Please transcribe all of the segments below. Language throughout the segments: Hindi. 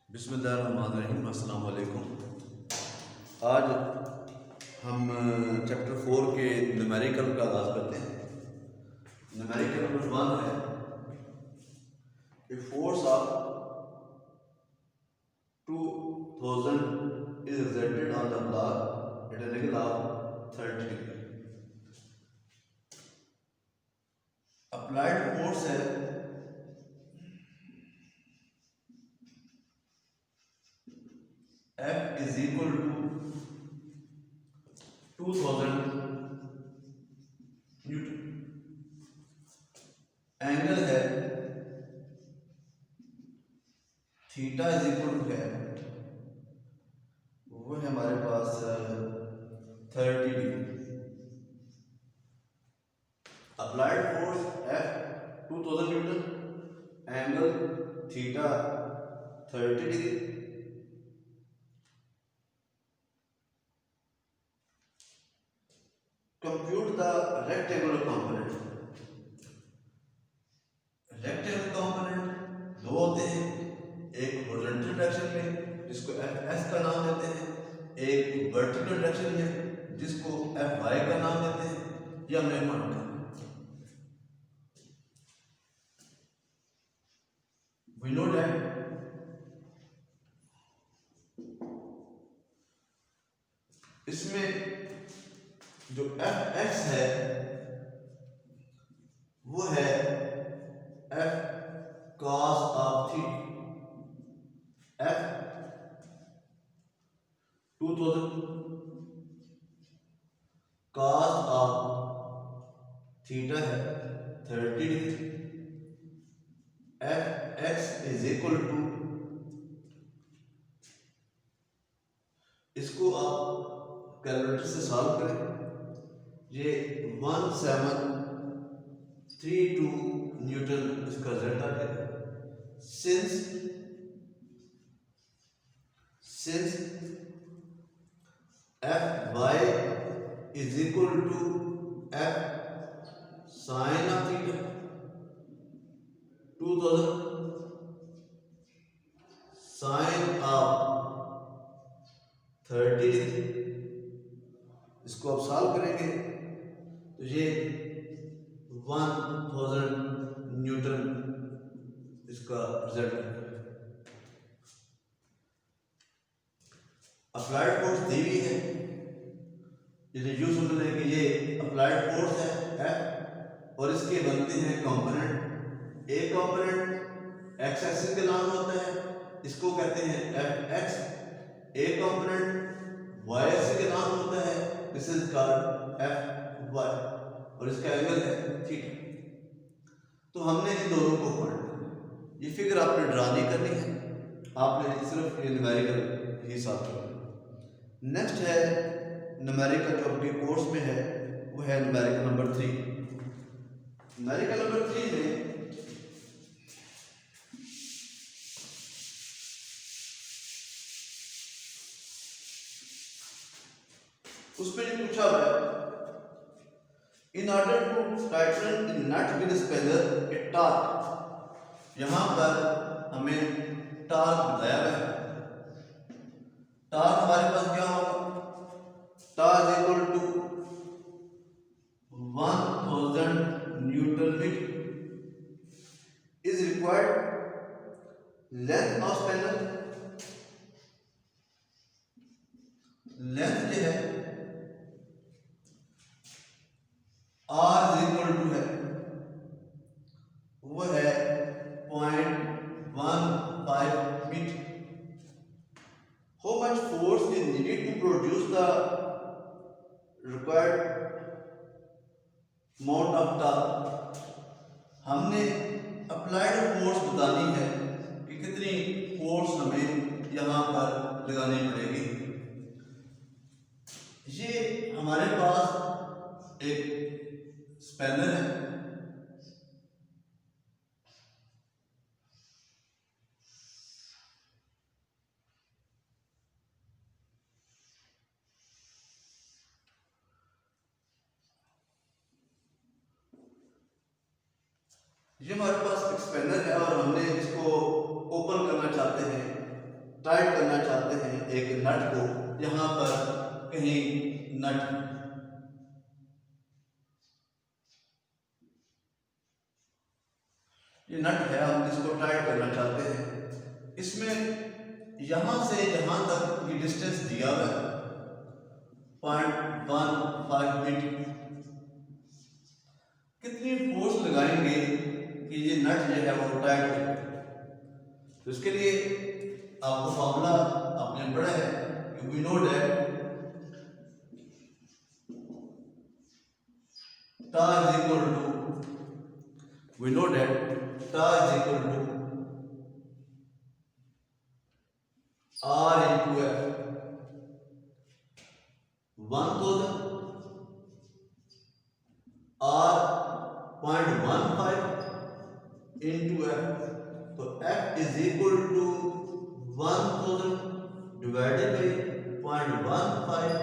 बिस्मिल्लाहिर्रहमानिर्रहीम, अस्सलाम वालेकुम। आज हम चैप्टर 4 के न्यूमेरिकल का आगाज़ करते हैं। न्यूमेरिकल नंबर 1 है a force of 2000 is exerted on the block at an angle of 30 degree। Applied force है F is equal to 2000 Newton. Angle है थीटा इज इक्वल टू है वो है हमारे पास 30 degree. Applied force F 2000 Newton, angle theta 30 degree. Compute the rectangular component. Rectangular component दो होते हैं, एक हॉरिजॉन्टल डायरेक्शन में जिसको Fs का नाम देते हैं, एक वर्टिकल डायरेक्शन में जिसको Fy का नाम देते हैं। यह हमने मान लिया। We know that इसमें जो Fx है वो है F cos of theta. F 2000 cos of theta है 30 degree. Fx is equal to, इसको आप कैलकुलेटर से सॉल्व करें, ये 1732 न्यूटन इसका रिजल्ट आ जाएगा। Since Fy is equal to F sine of theta 2000 sine of 30 degree. इसको आप सॉल्व करेंगे तो ये 1000 न्यूटन इसका रिजल्ट है। अप्लाइड फोर्स दी हुई है, ये यूज समझ लें कि ये अप्लाइड फोर्स है F और इसके बनते हैं कंपोनेंट। एक कंपोनेंट एक्स एक्सिस के नाम होता है, इसको कहते हैं Fx। एक कंपोनेंट y एक्सिस के नाम होता है, दिस इज कॉल्ड Fy और इसका एंगल है थीटा। तो हमने इन दोनों को पढ़ना है। ये फिगर आपने ड्रा नहीं करनी है, आपने सिर्फ ये न्यूमेरिकल ही साथ करना है। नेक्स्ट है न्यूमेरिकल जो आपके कोर्स में है वो है न्यूमेरिकल नंबर 3। न्यूमेरिकल नंबर 3 में उसमें जो पूछा हुआ है, in order to tighten in nut with spanner a torque. यहां पर हमें टॉर्क बताया हुआ है। टॉर्क हमारे पास क्या होगा, torque is equal to 1000 newton metre is required. Length of spanner, length जो है R इज इक्वल टू है वो है 0.15 मीटर। How much force is needed to produce the required amount of torque. हमने अप्लाइड फोर्स बतानी है कि कितनी फोर्स हमें यहां पर लगानी पड़ेगी। ये हमारे पास एक स्पैनर है, ये हमारे पास एक स्पैनर है और हमने इसको ओपन करना चाहते हैं टाइट करना चाहते हैं एक नट को, यहाँ पर कहीं नट ये नट है, हम इसको टाइट करना चाहते हैं। इसमें यहां से यहां तक ये डिस्टेंस दिया हुआ है 0.15 मीटर। कितनी फोर्स लगाएंगे कि ये नट जो है वो टाइट हो? तो इसके लिए आपको फॉर्मूला आपने पढ़ा है कि we know that tau is equal to we know that ta is equal to r into f 1000 r 0.15 into f, तो f is equal to 1000 divided by 0.15,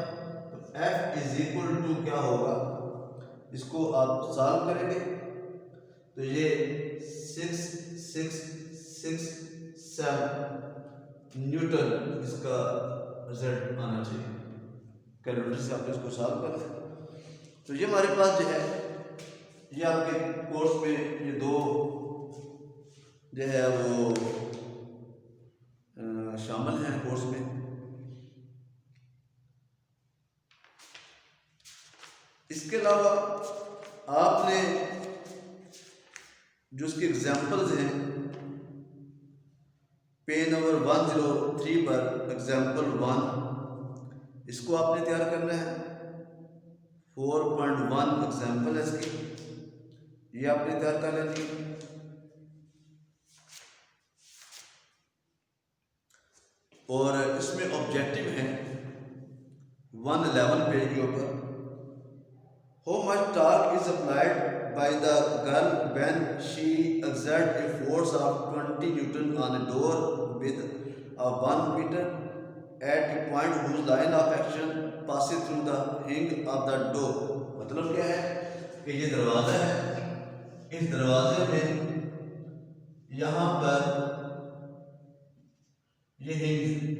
तो f is equal to क्या होगा, इसको आप सॉल्व करेंगे तो ये 6667 न्यूटन इसका रिजल्ट आना चाहिए। कैलकुलेटर से आप इसको सॉल्व कर सकते। तो ये हमारे पास जो है, ये आपके कोर्स में ये दो जो है वो शामिल हैं कोर्स में। इसके अलावा आपने जो उसके एग्जाम्पल्स हैं, पेज नंबर 103 पर एग्जाम्पल 1, इसको आपने तैयार करना है। 4.1 एग्जाम्पल है इसकी, ये आपने तैयार कर लेनी है। और इसमें ऑब्जेक्टिव है 111 पेज के ऊपर, how much torque is applied by the girl when she exerts a force of 20 Newton on a door with a 1 meter at a point whose line of action passes through the hinge of the door। मतलब क्या है कि ये दरवाजा है, इस दरवाजे में यहाँ पर ये हिंज,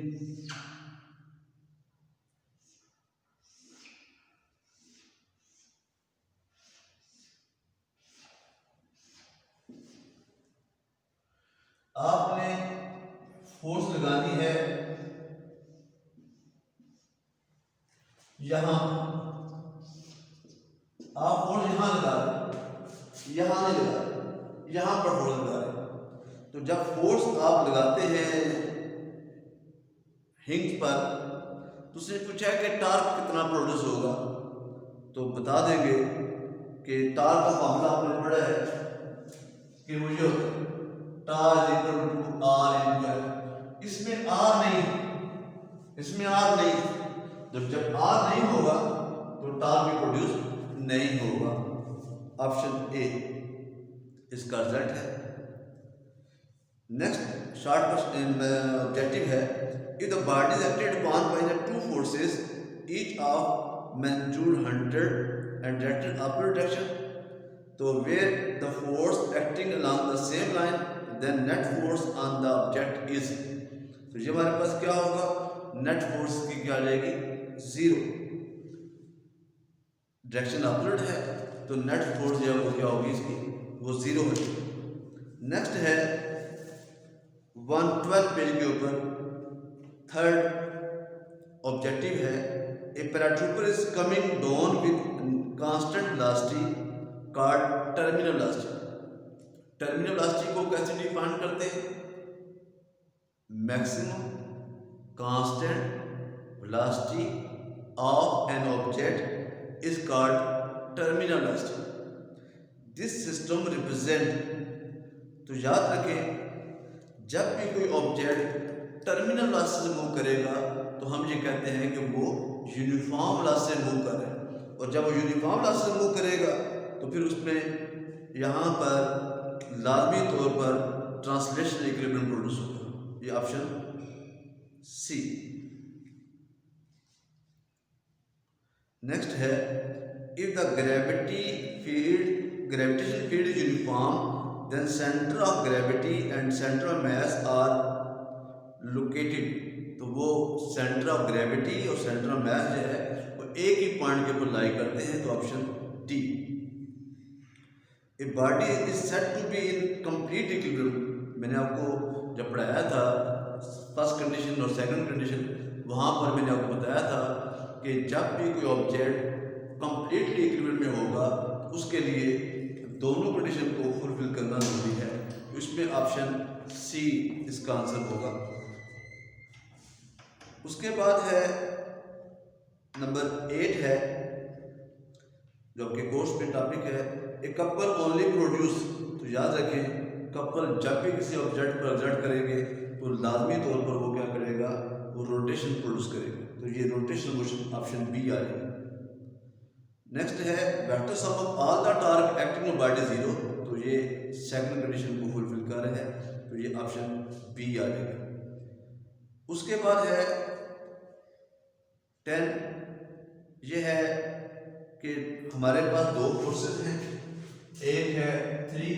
आपने फोर्स लगानी है यहां, आप फोर्स यहां लगा रहे, यहां नहीं लगा रहे, यहां पर फोर्स लगा रहे। तो जब फोर्स आप लगाते हैं हिंज पर, तो उसने पूछा है कि टॉर्क कितना प्रोड्यूस होगा, तो बता देंगे कि टॉर्क का फॉर्मूला आपने पढ़ा है कि वो ये होता है tau is equal to r into F. इसमें आर नहीं, इसमें आर नहीं, जब आर नहीं होगा तो टार भी प्रोड्यूस नहीं होगा। ऑप्शन ए इसका रिजल्ट है। नेक्स्ट शॉर्ट ऑब्जेक्टिव है, if the body is acted upon by the two forces each of magnitude 100 and directed upward direction, तो where the force acting along the same line then net force on the object is, तो ये हमारे पास क्या होगा, नेट फोर्स की क्या आ जाएगी, 0। डायरेक्शन अपवर्ड है तो नेट फोर्स जो है वो क्या होगी इसकी, वो 0 है। नेक्स्ट है 112 पेज के ऊपर थर्ड ऑब्जेक्टिव है, a paratrooper is coming down with constant velocity called terminal velocity. Terminal velocity को कैसे डिफाइन करते हैं, maximum constant velocity of an object is called terminal velocity. This system represent, तो याद रखें जब भी कोई ऑब्जेक्ट टर्मिनल वेलोसिटी से मूव करेगा तो हम ये कहते हैं कि वो यूनिफॉर्म वेलोसिटी से मूव कर रहा है, और जब वो यूनिफॉर्म वेलोसिटी से मूव करेगा तो फिर उसमें यहाँ पर लाजमी तौर पर ट्रांसलेशनल इक्विलिब्रियम प्रोड्यूस होगा। ये ऑप्शन सी। नेक्स्ट है, if the gravitation field is uniform then centre of gravity and centre of mass are located, तो वो सेंटर ऑफ ग्रेविटी और सेंटर ऑफ मास जो है वो एक ही पॉइंट के ऊपर लाई करते हैं, तो option D. A body is said to be in complete equilibrium. मैंने आपको जब पढ़ाया था फर्स्ट कंडीशन और सेकंड कंडीशन, वहाँ पर मैंने आपको बताया था कि जब भी कोई ऑब्जेक्ट कंप्लीटली इक्विलिब्रियम में होगा तो उसके लिए दोनों कंडीशन को फुलफिल करना जरूरी है। इसमें ऑप्शन सी इसका आंसर होगा। उसके बाद है नंबर 8 है जो आपके कोर्स में टॉपिक है, ए कपल ओनली प्रोड्यूस। तो याद रखें, कपल जब भी किसी ऑब्जेक्ट पर एग्जर्ट करेंगे तो लाजमी तौर पर वो क्या करेगा, वो रोटेशन प्रोड्यूस करेगा। तो ये रोटेशन मोशन ऑप्शन बी आ जाएगा। नेक्स्ट है vector sum of all the torque acting on body zero. तो ये सेकंड कंडीशन को फुलफिल कर रहे हैं, तो ये ऑप्शन बी आ जाएगा। उसके बाद है 10, ये है कि हमारे पास दो फोर्सेस हैं, एक है 3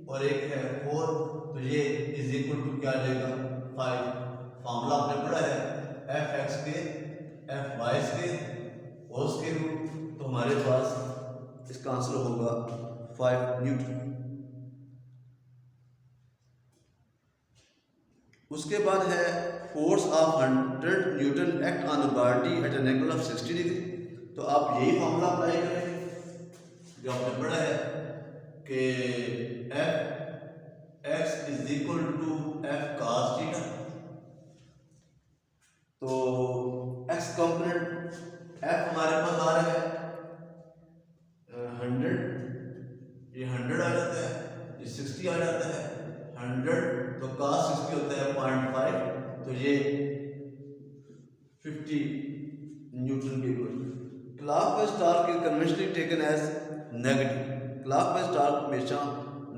और एक है 4, तो ये इज इक्वल टू क्या आ जाएगा 5। फॉर्मूला आपने पढ़ा है एफ एक्स के एफ वाई के होल के रूट, तो हमारे पास इसका आंसर होगा 5 न्यूटन। उसके बाद है force of 100 Newton act on the body at an angle of 60 degree. तो आप यही फॉर्मूला अप्लाई करेंगे जो आपने पढ़ा है कि F X is equal to F cos theta. तो एक्स कंपोनेंट एफ हमारे पास आ रहा है 100, ये 100 आ जाता है, ये 60 आ जाता है। 100 तो cos 60 होता है 0.5, तो ये 50 न्यूटन के इक्वल। Clockwise torque is conventionally taken as negative. Clockwise torque हमेशा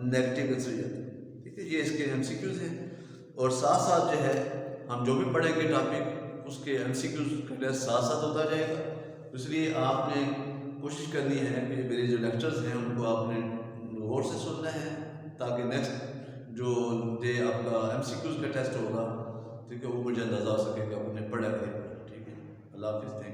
नेगेटिव कंसीडर जाता है, ठीक है। ये इसके एमसीक्यूज हैं, और साथ साथ जो है हम जो भी पढ़ेंगे टॉपिक उसके एमसीक्यूज का साथ साथ होता जाएगा। इसलिए आपने कोशिश करनी है कि मेरे जो लेक्चर्स हैं उनको आपने गौर से सुनना है, ताकि नेक्स्ट जो डे आपका एमसीक्यूज का टेस्ट होगा, ठीक है, वो मुझे अंदाजा हो सके कि आपने पढ़ा है। ठीक है, अल्लाह हाफिज़।